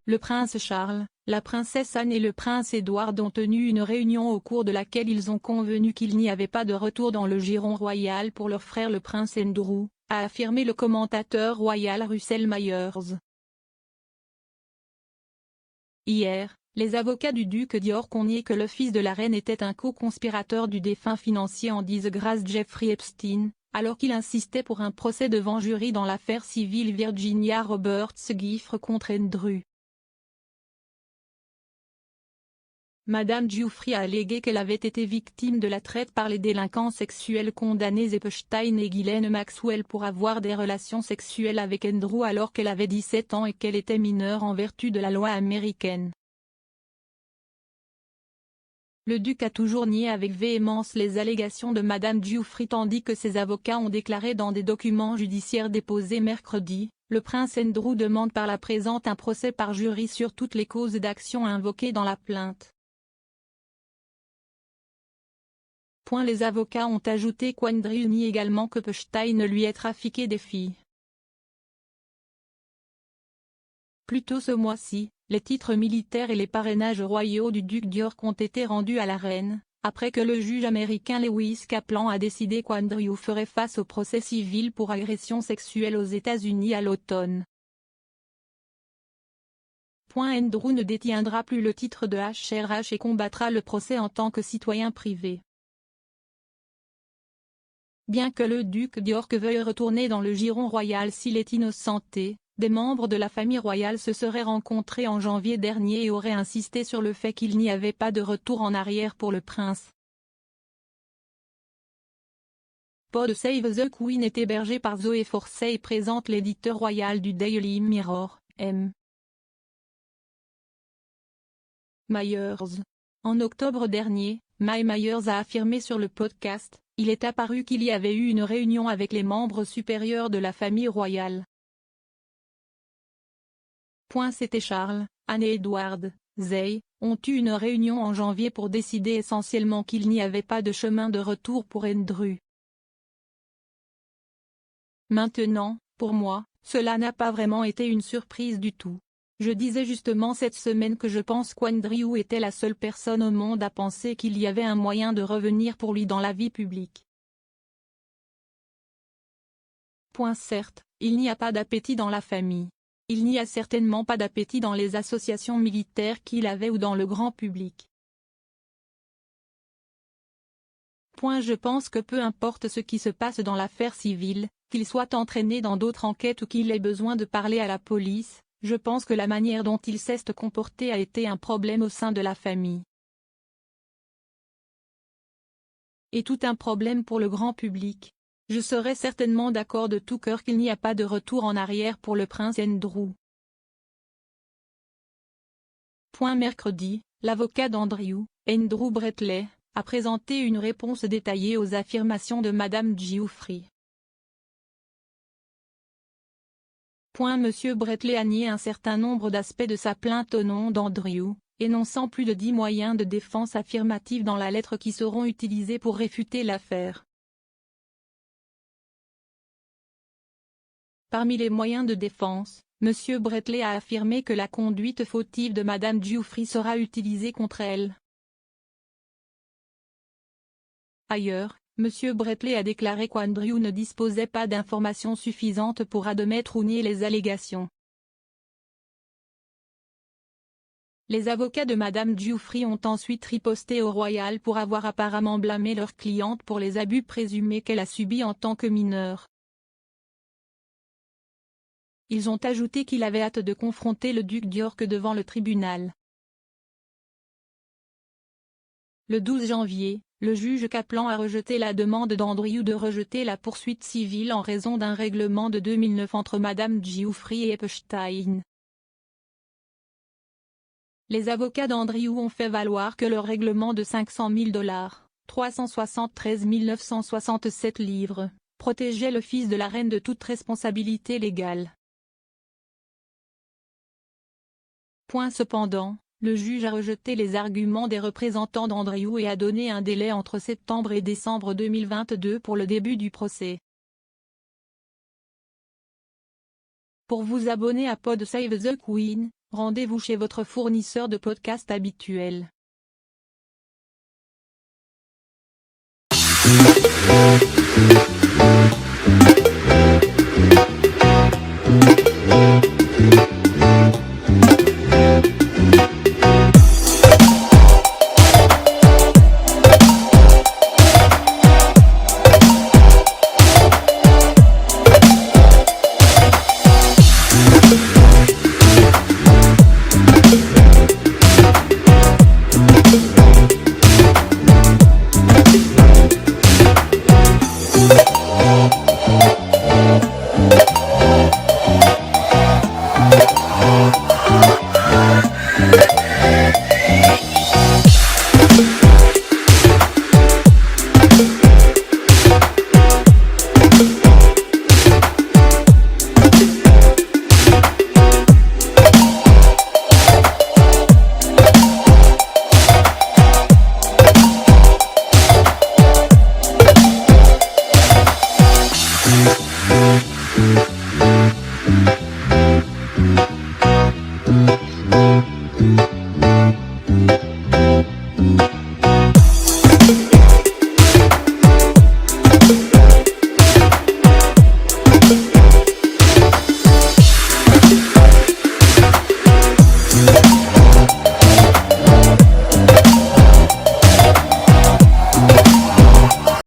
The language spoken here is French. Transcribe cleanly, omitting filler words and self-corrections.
Le prince Charles, la princesse Anne et le prince Édouard ont tenu une réunion au cours de laquelle ils ont convenu qu'il n'y avait pas de retour dans le giron royal pour leur frère le prince Andrew, a affirmé le commentateur royal Russell Myers. Hier, les avocats du duc d'York ont nié que le fils de la reine était un co-conspirateur du défunt financier en disgrâce Jeffrey Epstein, alors qu'il insistait pour un procès devant jury dans l'affaire civile Virginia Roberts-Giffre contre Andrew. Madame Giuffre a allégué qu'elle avait été victime de la traite par les délinquants sexuels condamnés Epstein et Ghislaine Maxwell pour avoir des relations sexuelles avec Andrew alors qu'elle avait 17 ans et qu'elle était mineure en vertu de la loi américaine. Le duc a toujours nié avec véhémence les allégations de Madame Giuffre tandis que ses avocats ont déclaré dans des documents judiciaires déposés mercredi. Le prince Andrew demande par la présente un procès par jury sur toutes les causes d'action invoquées dans la plainte. Les avocats ont ajouté qu'Andrew nie également que Epstein lui ait trafiqué des filles. Plus tôt ce mois-ci, les titres militaires et les parrainages royaux du duc d'York ont été rendus à la reine, après que le juge américain Lewis Kaplan a décidé qu'Andrew ferait face au procès civil pour agression sexuelle aux États-Unis à l'automne. Andrew ne détiendra plus le titre de HRH et combattra le procès en tant que citoyen privé. Bien que le duc d'York veuille retourner dans le giron royal s'il est innocenté, des membres de la famille royale se seraient rencontrés en janvier dernier et auraient insisté sur le fait qu'il n'y avait pas de retour en arrière pour le prince. Pod Save the Queen est hébergé par Zoé Forsey et présente l'éditeur royal du Daily Mirror, M. Myers. En octobre dernier, Myers a affirmé sur le podcast: « Il est apparu qu'il y avait eu une réunion avec les membres supérieurs de la famille royale. C'était Charles, Anne et Edward, Zay, ont eu une réunion en janvier pour décider essentiellement qu'il n'y avait pas de chemin de retour pour Andrew. Maintenant, pour moi, cela n'a pas vraiment été une surprise du tout. Je disais justement cette semaine que je pense qu'Andrew était la seule personne au monde à penser qu'il y avait un moyen de revenir pour lui dans la vie publique. Certes, il n'y a pas d'appétit dans la famille. Il n'y a certainement pas d'appétit dans les associations militaires qu'il avait ou dans le grand public. Je pense que peu importe ce qui se passe dans l'affaire civile, qu'il soit entraîné dans d'autres enquêtes ou qu'il ait besoin de parler à la police, je pense que la manière dont il s'est comporté a été un problème au sein de la famille. Et tout un problème pour le grand public. Je serais certainement d'accord de tout cœur qu'il n'y a pas de retour en arrière pour le prince Andrew. » Mercredi, l'avocat d'Andrew, Andrew Bretley, a présenté une réponse détaillée aux affirmations de Madame Giuffre. Monsieur Bretley a nié un certain nombre d'aspects de sa plainte au nom d'Andrew, énonçant plus de 10 moyens de défense affirmatifs dans la lettre qui seront utilisés pour réfuter l'affaire. Parmi les moyens de défense, Monsieur Bretley a affirmé que la conduite fautive de Madame Giuffre sera utilisée contre elle. Ailleurs, Monsieur Bretley a déclaré qu'Andrew ne disposait pas d'informations suffisantes pour admettre ou nier les allégations. Les avocats de Madame Giuffre ont ensuite riposté au royal pour avoir apparemment blâmé leur cliente pour les abus présumés qu'elle a subis en tant que mineure. Ils ont ajouté qu'il avait hâte de confronter le duc d'York devant le tribunal. Le 12 janvier, le juge Kaplan a rejeté la demande d'Andrew de rejeter la poursuite civile en raison d'un règlement de 2009 entre Madame Giuffre et Epstein. Les avocats d'Andrew ont fait valoir que le règlement de 500 000 $, 373 967 livres, protégeait le fils de la reine de toute responsabilité légale. Cependant, le juge a rejeté les arguments des représentants d'Andrew et a donné un délai entre septembre et décembre 2022 pour le début du procès. Pour vous abonner à Pod Save the Queen, Rendez-vous chez votre fournisseur de podcast habituel.